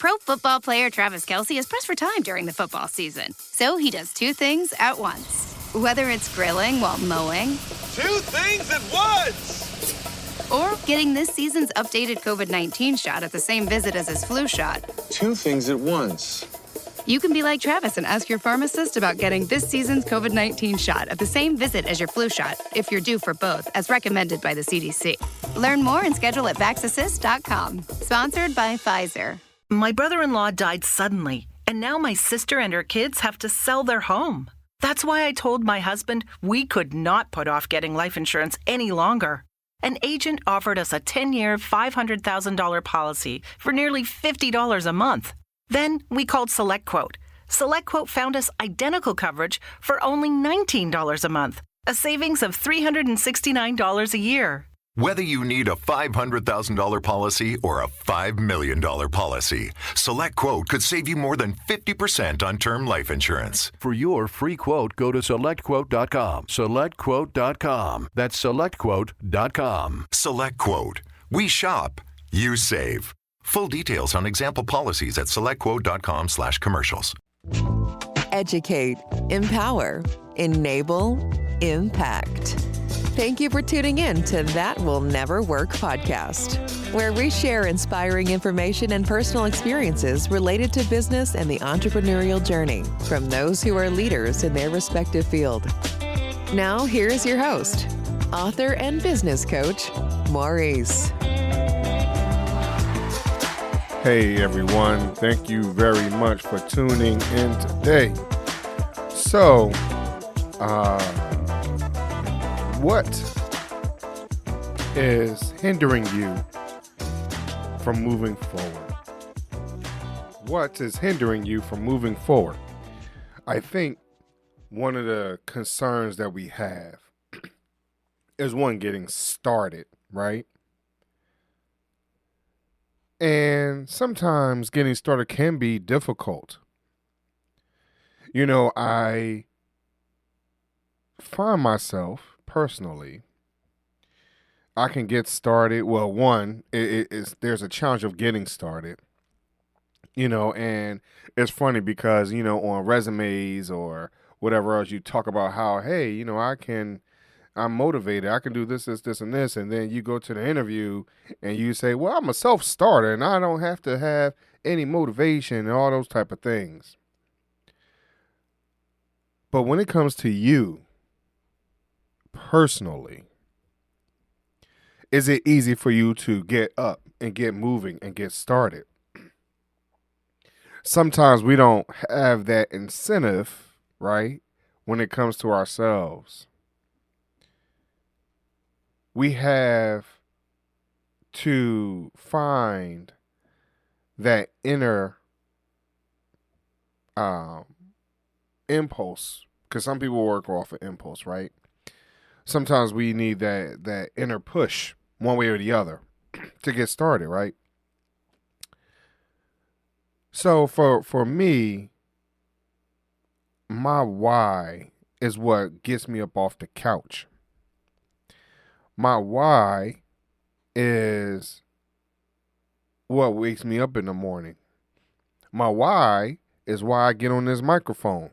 Pro Football player Travis Kelce is pressed for time during the football season. So he does two things at once. Whether it's grilling while mowing. Two things at once! Or getting this season's updated COVID-19 shot at the same visit as his flu shot. Two things at once. You can be like Travis and ask your pharmacist about getting this season's COVID-19 shot at the same visit as your flu shot, if you're due for both, as recommended by the CDC. Learn more and schedule at vaxassist.com. Sponsored by Pfizer. My brother-in-law died suddenly, and now my sister and her kids have to sell their home. That's why I told my husband we could not put off getting life insurance any longer. An agent offered us a 10-year, $500,000 policy for nearly $50 a month. Then we called SelectQuote. SelectQuote found us identical coverage for only $19 a month, a savings of $369 a year. Whether you need a $500,000 policy or a $5 million policy, SelectQuote could save you more than 50% on term life insurance. For your free quote, go to SelectQuote.com. SelectQuote.com. That's SelectQuote.com. SelectQuote. We shop. You save. Full details on example policies at SelectQuote.com/commercials. Educate, empower, enable, impact. Thank you for tuning in to That Will Never Work podcast, where we share inspiring information and personal experiences related to business and the entrepreneurial journey from those who are leaders in their respective field. Now, here is your host, author and business coach, Maurice. Hey everyone, thank you very much for tuning in today. So, what is hindering you from moving forward? What is hindering you from moving forward? I think one of the concerns that we have is one, getting started, right? And sometimes getting started can be difficult. You know, I find myself personally, I can get started. Well, one, there's a challenge of getting started, you know, and it's funny because, you know, on resumes or whatever else, you talk about how, hey, you know, I'm motivated. I can do this, and this. And then you go to the interview and you say, well, I'm a self-starter and I don't have to have any motivation and all those type of things. But when it comes to you personally, is it easy for you to get up and get moving and get started? Sometimes we don't have that incentive, right, when it comes to ourselves. We have to find that inner impulse, because some people work off of impulse, right? Sometimes we need that inner push, one way or the other, to get started, right? So for me, my why is what gets me up off the couch. My why is what wakes me up in the morning. My why is why I get on this microphone.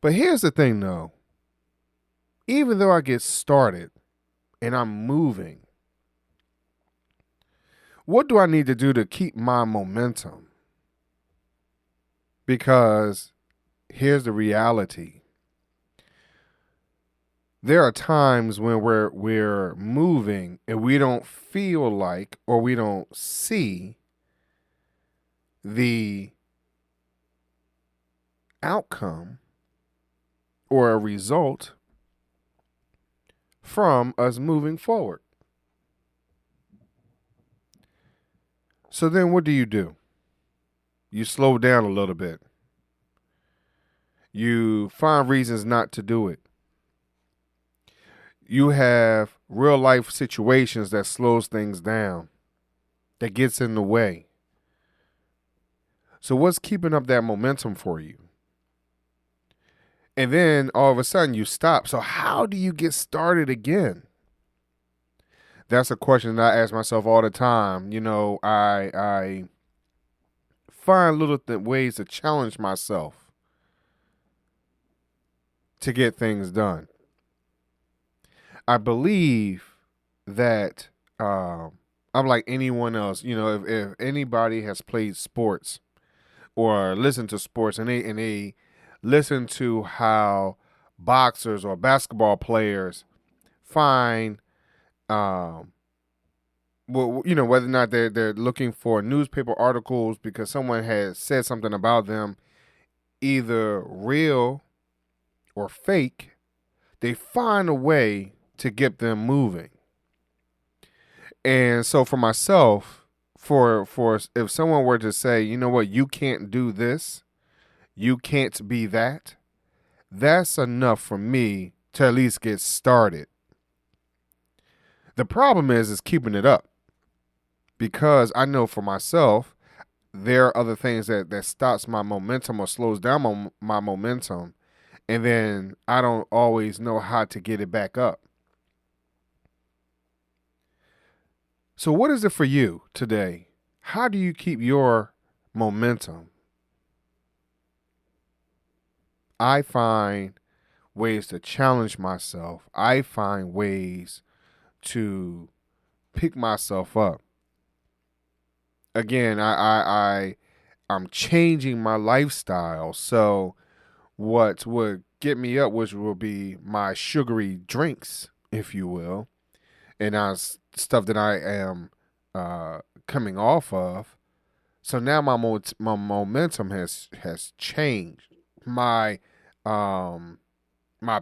But here's the thing, though. Even though I get started and I'm moving, what do I need to do to keep my momentum? Because here's the reality. There are times when we're moving and we don't feel like, or we don't see the outcome or a result from us moving forward. So then what do? You slow down a little bit. You find reasons not to do it. You have real life situations that slows things down, that gets in the way. So what's keeping up that momentum for you? And then all of a sudden you stop. So how do you get started again? That's a question that I ask myself all the time. You know, I find little ways to challenge myself to get things done. I believe that I'm like anyone else. You know, if anybody has played sports or listened to sports and they listen to how boxers or basketball players find, well, you know, whether or not they're looking for newspaper articles because someone has said something about them, either real or fake, they find a way to get them moving. And so for myself, for if someone were to say, you know what, you can't do this, you can't be that, that's enough for me to at least get started. The problem is keeping it up, because I know for myself, there are other things that stops my momentum or slows down my momentum, and then I don't always know how to get it back up. So what is it for you today? How do you keep your momentum? I find ways to challenge myself. I find ways to pick myself up. Again, I'm changing my lifestyle. So what would get me up, which will be my sugary drinks, if you will, and stuff that I am coming off of. So now my momentum has changed. My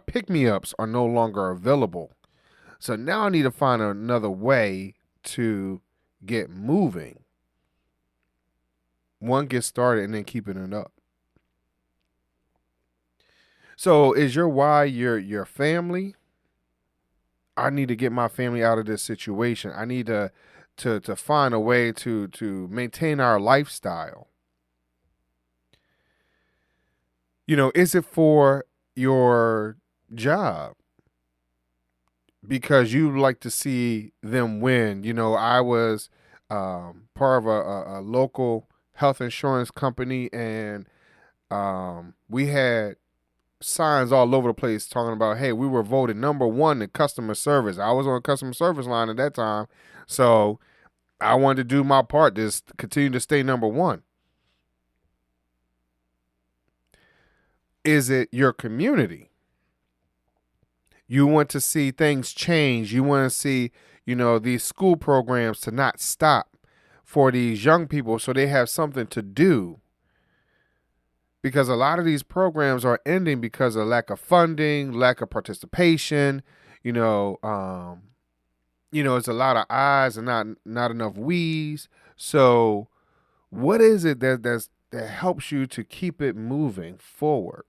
pick-me-ups are no longer available. So now I need to find another way to get moving. One, get started, and then keeping it up. So is your why your family? I need to get my family out of this situation. I need to find a way to maintain our lifestyle. You know, is it for your job? Because you like to see them win. You know, I was part of a local health insurance company, and we had signs all over the place talking about, hey, we were voted number 1 in customer service. I was on a customer service line at that time, so I wanted to do my part to continue to stay number 1. Is it your community? You want to see things change. You want to see, you know, these school programs to not stop for these young people so they have something to do. Because a lot of these programs are ending because of lack of funding, lack of participation. You know, it's a lot of I's and not enough we's. So what is it that helps you to keep it moving forward?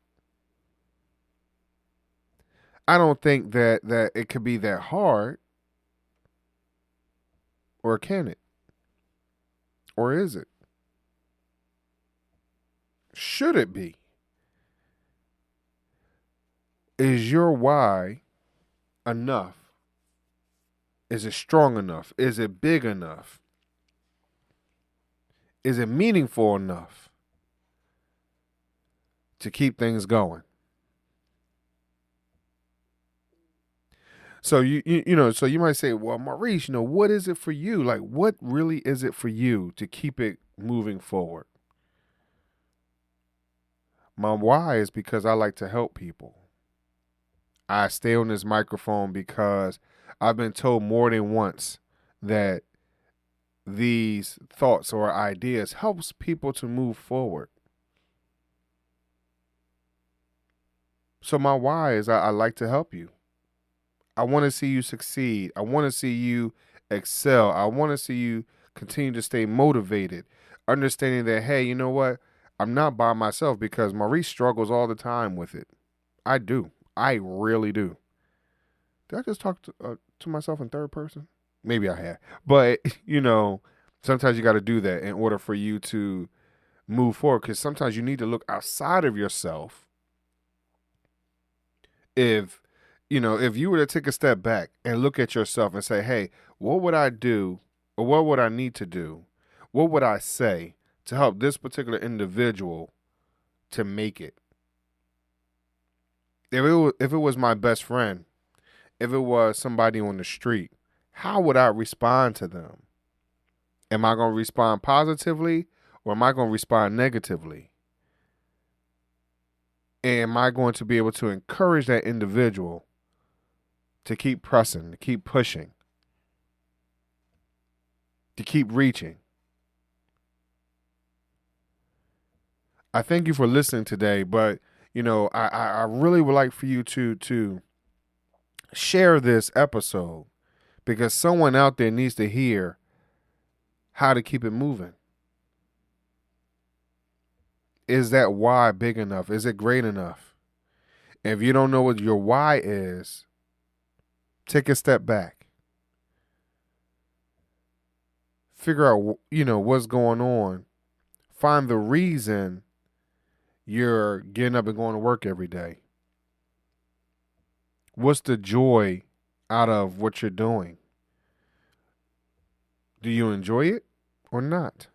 I don't think that it could be that hard. Or can it? Or is it? Should it be? Is your why enough? Is it strong enough? Is it big enough? Is it meaningful enough to keep things going? So so you might say, well, Maurice, what is it for you? Like, what really is it for you to keep it moving forward? My why is because I like to help people. I stay on this microphone because I've been told more than once that these thoughts or ideas helps people to move forward. So my why is I like to help you. I want to see you succeed. I want to see you excel. I want to see you continue to stay motivated, understanding that, hey, you know what? I'm not by myself, because Maurice struggles all the time with it. I do. I really do. Did I just talk to myself in third person? Maybe I have. But, sometimes you got to do that in order for you to move forward, because sometimes you need to look outside of yourself. If you were to take a step back and look at yourself and say, hey, what would I do, or what would I need to do? What would I say to help this particular individual to make it? If it was my best friend, if it was somebody on the street, how would I respond to them? Am I going to respond positively or am I going to respond negatively? And am I going to be able to encourage that individual to keep pressing, to keep pushing, to keep reaching? I thank you for listening today, but I really would like for you to share this episode, because someone out there needs to hear how to keep it moving. Is that why big enough? Is it great enough? And if you don't know what your why is, take a step back. Figure out, what's going on. Find the reason you're getting up and going to work every day. What's the joy out of what you're doing? Do you enjoy it or not?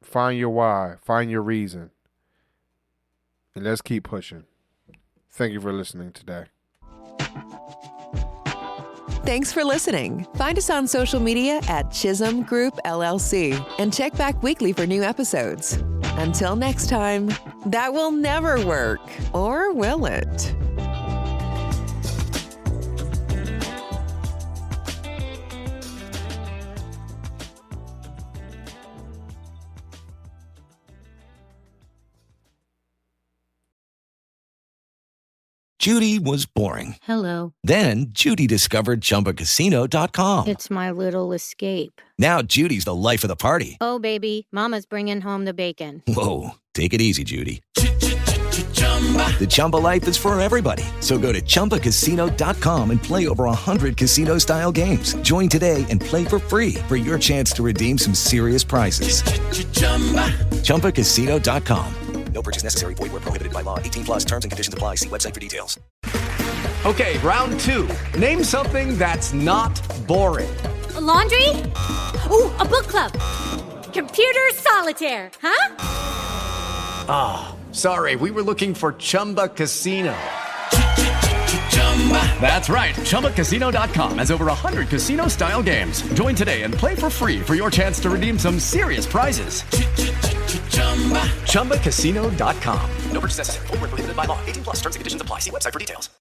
Find your why. Find your reason. And let's keep pushing. Thank you for listening today. Thanks for listening. Find us on social media at Chisholm Group LLC and check back weekly for new episodes. Until next time, that will never work, or will it? Judy was boring. Hello. Then Judy discovered ChumbaCasino.com. It's my little escape. Now Judy's the life of the party. Oh, baby, mama's bringing home the bacon. Whoa, take it easy, Judy. The Chumba life is for everybody. So go to ChumbaCasino.com and play over 100 casino-style games. Join today and play for free for your chance to redeem some serious prizes. ChumbaCasino.com. No purchase necessary. Void where prohibited by law. 18+ terms and conditions apply. See website for details. Okay, round two. Name something that's not boring. A laundry? Ooh, a book club. Computer solitaire, huh? Ah, oh, sorry. We were looking for Chumba Casino. That's right. ChumbaCasino.com has over 100 casino-style games. Join today and play for free for your chance to redeem some serious prizes. ChumbaCasino.com. No purchase necessary. Void where prohibited by law. 18+ terms and conditions apply. See website for details.